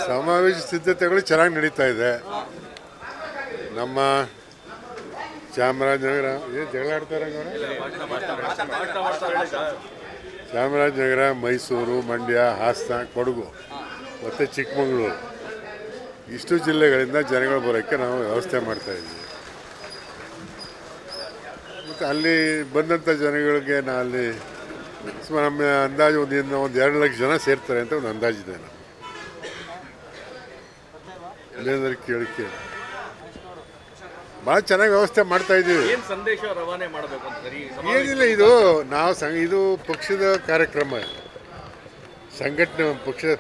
ಸಮಾವೇಶ ಸಿದ್ಧತೆಗಳು ಚೆನ್ನಾಗಿ ನಡೀತಾ ಇದೆ. ನಮ್ಮ ಚಾಮರಾಜನಗರ ಏನು ಜಗಳ ಆಡ್ತಾರೆ ಚಾಮರಾಜನಗರ, ಮೈಸೂರು, ಮಂಡ್ಯ, ಹಾಸನ, ಕೊಡಗು ಮತ್ತು ಚಿಕ್ಕಮಗಳೂರು ಇಷ್ಟು ಜಿಲ್ಲೆಗಳಿಂದ ಜನಗಳು ಬರೋಕ್ಕೆ ನಾವು ವ್ಯವಸ್ಥೆ ಮಾಡ್ತಾಯಿದ್ದೀವಿ. ಮತ್ತು ಅಲ್ಲಿ ಬಂದಂಥ ಜನಗಳಿಗೆ ಅಲ್ಲಿ ಸುಮಾರು ನಮ್ಮ ಅಂದಾಜು ಒಂದು 2 ಲಕ್ಷ ಜನ ಸೇರ್ತಾರೆ ಅಂತ ಒಂದು ಅಂದಾಜಿದೆ. ನಾವು ಕೇಳಿಕೆ ಭಾಳ ಚೆನ್ನಾಗಿ ವ್ಯವಸ್ಥೆ ಮಾಡ್ತಾ ಇದ್ದೀವಿ. ಸಂದೇಶ ರವಾನೆ ಮಾಡಬೇಕು ಅಂತ ಏನಿಲ್ಲ, ಇದು ನಾವು ಇದು ಪಕ್ಷದ ಕಾರ್ಯಕ್ರಮ, ಸಂಘಟನೆ,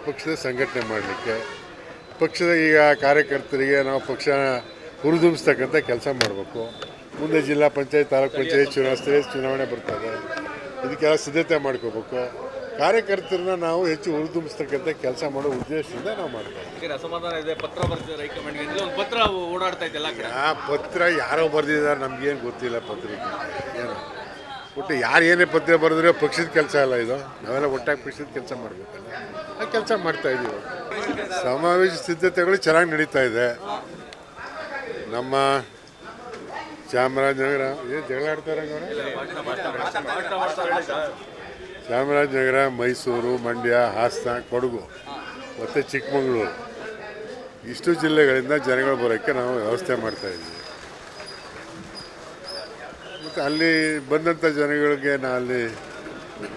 ಪಕ್ಷದ ಸಂಘಟನೆ ಮಾಡಲಿಕ್ಕೆ ಪಕ್ಷದ ಈಗ ಕಾರ್ಯಕರ್ತರಿಗೆ ನಾವು ಪಕ್ಷ ಹುರಿದುಂಬಿಸ್ತಕ್ಕಂಥ ಕೆಲಸ ಮಾಡಬೇಕು. ಮುಂದೆ ಜಿಲ್ಲಾ ಪಂಚಾಯತ್, ತಾಲೂಕು ಪಂಚಾಯತ್ ಚುನಾವಣೆ ಬರ್ತದೆ, ಇದಕ್ಕೆಲ್ಲ ಸಿದ್ಧತೆ ಮಾಡ್ಕೋಬೇಕು. ಕಾರ್ಯಕರ್ತರನ್ನ ನಾವು ಹೆಚ್ಚು ಹುರಿದುಂಬಿಸ್ತಕ್ಕಂಥ ಕೆಲಸ ಮಾಡೋ ಉದ್ದೇಶದಿಂದ ನಾವು ಮಾಡ್ತೀವಿ. ಅಸಮಾಧಾನ ಇದೆ, ಪತ್ರ ಬರ್ತಿದೆ ಹೈಕಮಾಂಡ್ಗೆ, ಒಂದು ಪತ್ರ ಓಡಾಡ್ತಾ ಇದೆ ಎಲ್ಲ ಕಡೆ. ಆ ಪತ್ರ ಯಾರೋ ಬರೆದಿದ್ದಾರೆ ನಮಗೇನು ಗೊತ್ತಿಲ್ಲ. ಪತ್ರಿಕೆ ಏನು ಒಟ್ಟು ಯಾರು ಏನೇ ಪತ್ರ ಬರೆದ್ರೆ ಪಕ್ಷದ ಕೆಲಸ ಅಲ್ಲ ಇದು. ನಾವೆಲ್ಲ ಒಟ್ಟಾಗಿ ಪಕ್ಷದ ಕೆಲಸ ಮಾಡಬೇಕಲ್ಲ, ಆ ಕೆಲಸ ಮಾಡ್ತಾಯಿದ್ದೀವಿ. ಸಮಾವೇಶ ಸಿದ್ಧತೆಗಳು ಚೆನ್ನಾಗಿ ನಡೀತಾ ಇದೆ. ನಮ್ಮ ಚಾಮರಾಜನಗರ ಏನು ಜಗಳ ಆಡ್ತಾರೆ ಚಾಮರಾಜನಗರ, ಮೈಸೂರು, ಮಂಡ್ಯ, ಹಾಸನ, ಕೊಡಗು ಮತ್ತು ಚಿಕ್ಕಮಗಳೂರು ಇಷ್ಟು ಜಿಲ್ಲೆಗಳಿಂದ ಜನಗಳು ಬರೋಕ್ಕೆ ನಾವು ವ್ಯವಸ್ಥೆ ಮಾಡ್ತಾಯಿದ್ದೀವಿ. ಮತ್ತು ಅಲ್ಲಿ ಬಂದಂಥ ಜನಗಳಿಗೆ ಅಲ್ಲಿ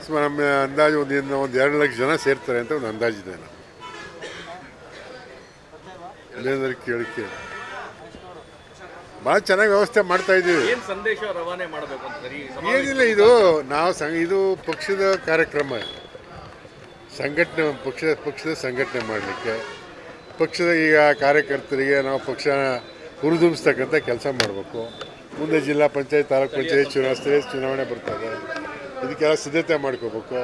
ಸುಮಾರು ನಮ್ಮ ಅಂದಾಜು ಒಂದು 2 ಲಕ್ಷ ಜನ ಸೇರ್ತಾರೆ ಅಂತ ಒಂದು ಅಂದಾಜಿದೆ. ನಾವು ಕೇಳಿಕೆ ಭಾಳ ಚೆನ್ನಾಗಿ ವ್ಯವಸ್ಥೆ ಮಾಡ್ತಾಯಿದ್ದೀವಿ. ಸಂದೇಶ ರವಾನೆ ಮಾಡಬೇಕು ಅಂತ ಏನಿಲ್ಲ, ಇದು ನಾವು ಇದು ಪಕ್ಷದ ಕಾರ್ಯಕ್ರಮ, ಸಂಘಟನೆ, ಪಕ್ಷದ ಸಂಘಟನೆ ಮಾಡಲಿಕ್ಕೆ ಪಕ್ಷದ ಈಗ ಕಾರ್ಯಕರ್ತರಿಗೆ ನಾವು ಪಕ್ಷ ಹುರಿದುಂಬಿಸ್ತಕ್ಕಂಥ ಕೆಲಸ ಮಾಡಬೇಕು. ಮುಂದೆ ಜಿಲ್ಲಾ ಪಂಚಾಯತ್, ತಾಲೂಕು ಪಂಚಾಯತ್ ಚುನಾವಣೆ ಬರ್ತದೆ, ಇದಕ್ಕೆಲ್ಲ ಸಿದ್ಧತೆ ಮಾಡ್ಕೋಬೇಕು.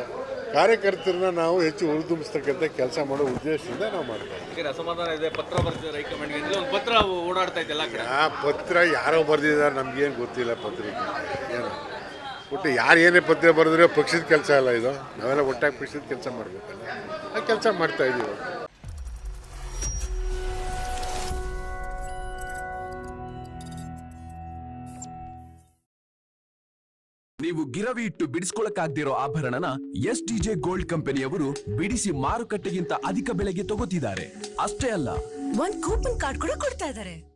ಕಾರ್ಯಕರ್ತರನ್ನ ನಾವು ಹೆಚ್ಚು ಹುರಿದುಂಬಿಸ್ತಕ್ಕಂಥ ಕೆಲಸ ಮಾಡೋ ಉದ್ದೇಶದಿಂದ ನಾವು ಮಾಡ್ತೀವಿ. ಅಸಮಾಧಾನ ಇದೆ, ಪತ್ರ ಬರ್ತಿದೆ ಹೈಕಮಾಂಡ್ಗೆ, ಒಂದು ಪತ್ರ ಓಡಾಡ್ತಾ ಇದೆ ಎಲ್ಲ ಕಡೆ. ಆ ಪತ್ರ ಯಾರೋ ಬರೆದಿದ್ದಾರೆ ನಮಗೇನು ಗೊತ್ತಿಲ್ಲ. ಪತ್ರಿಕೆ ಏನು ಒಟ್ಟು ಯಾರು ಏನೇ ಪತ್ರ ಬರೆದ್ರೆ ಪಕ್ಷದ ಕೆಲಸ ಅಲ್ಲ ಇದು. ನಾವೆಲ್ಲ ಒಟ್ಟಾಗಿ ಪಕ್ಷದ ಕೆಲಸ ಮಾಡಬೇಕಲ್ಲ, ಆ ಕೆಲಸ ಮಾಡ್ತಾಯಿದ್ದೀವಿ. ನೀವು ಗಿರವಿ ಇಟ್ಟು ಬಿಡಿಸ್ಕೊಳಕ್ಕಾಗ್ದಿರೋ ಆಭರಣನ SDJ ಗೋಲ್ಡ್ ಕಂಪನಿಯವರು ಬಿಡಿಸಿ ಮಾರುಕಟ್ಟೆಗಿಂತ ಅಧಿಕ ಬೆಲೆಗೆ ತಗೋತಿದ್ದಾರೆ. ಅಷ್ಟೇ ಅಲ್ಲ, ಒಂದು ಕೂಪನ್ ಕಾರ್ಡ್ ಕೂಡ ಕೊಡ್ತಾ ಇದ್ದಾರೆ.